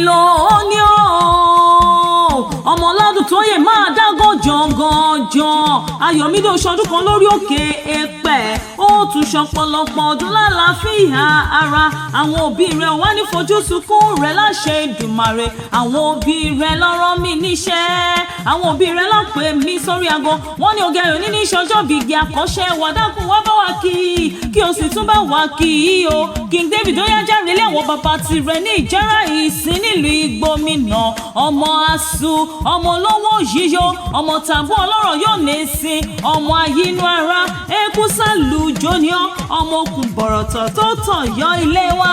lónìí o ọmọ lọ́dún tó yẹ máa dágọ́ jọ̀ngànjọ̀n Ayọ̀mídé ṣọdún kan lórí òkè èpẹ̀ ó tún ṣọ̀pọ̀lọpọ̀ ọdún lálàáfíà ara àwọn òbí rẹ̀ wá ní fojú sunkún rẹ̀ láṣẹ Èdùmàrè àwọn òbí rẹ̀ lọ́rọ̀ mi níṣẹ́ àwọn òbí rẹ̀ ló pè mí sórí aago wọ́n ní OGEAYO ní ìṣọjọ́ bìgì àkọ́ṣẹ́ wàdákùn wá bá wa kí o sì tún bá wa kí o King David ó yá járe lé àwọn bàbá tirẹ̀ ní Ìjárá Ìsin nílùú Ìgbómìnà ọmọ asu ọmọ olówó yíyó ọmọ tàbú ọlọ́rọ̀ yóò ní sin ọmọ ayínú ara eku sálù jóníọ́ ọmọ okùn bọ̀rọ̀tọ̀ tó tàn yọ ilé wa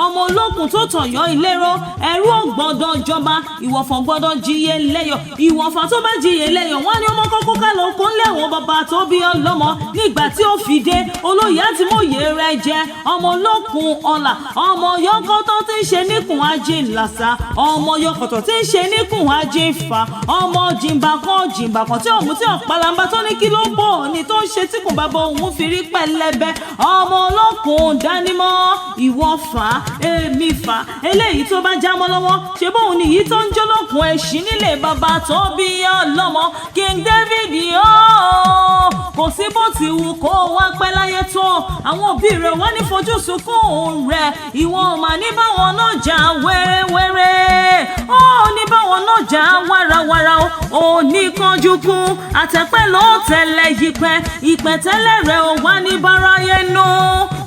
ọmọ olókùn tó tàn yọ ilé ró ẹrú ò gbọ́dọ̀ jọba ìwọ̀fọ̀ gbọ́dọ̀ jíye lẹ́yọ̀ ìwọ̀fà tó bá jíye lẹ́yọ̀ wọ́n ní ọmọ kọ́kọ́ ká lọ kó lé àwọn bàbá tó bí ọlọ́mọ nígbà tí ó fi dé olóyè àti mòye rẹ̀ jẹ́ ọmọ olókùn ọ̀là ọmọ yọkọ̀tọ̀ tí ń ṣe níkùn ajé làṣà ọmọ yọkọ̀tọ̀ tí ń ṣe níkùn ajé fà ọmọ jìnbàkan tí òun tí ọ̀pálambá tó ní kí ló bọ̀ ni tó ń ṣe tí kò bá bọ òun fi rí pẹlẹbẹ ọmọ olókùn dánimọ̀ ìwọ fà èmi fà eléyìí tó bá jámọ́ lọ́wọ́ ṣe bóun nìyí tó ń jólókùn ẹ̀ṣin nílé bàbá tó bí ọlọ́mọ King David yóò kò sí bó ti wù kó wá pẹ́ láyé tó àwọn òbí rẹ̀ wọ́n ní fojú sunkún rẹ̀ ìwọ̀n mà ní báwọn náà jà wẹ́rẹ́wẹ́rẹ́ ó ní báwọn náà jà wàràwàrà ó ní kánjú kú àtẹ̀pẹ́ ló tẹ̀lé ìpẹ̀tẹ́lẹ̀ rẹ̀ ò wá ní báráyé nù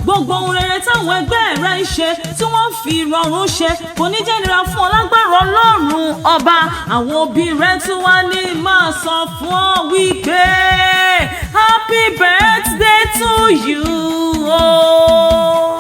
gbogbo ohun rere táwọn ẹgbẹ́ rẹ̀ ń ṣe tí wọ́n fi rọrùn ṣe kò ní jẹ́ nira fún ọ lágbára Ọlọ́run ọba àwọn òbí rẹ̀ tún wá ní máa sọ fún ọ wípé happy birthday to you. Oh.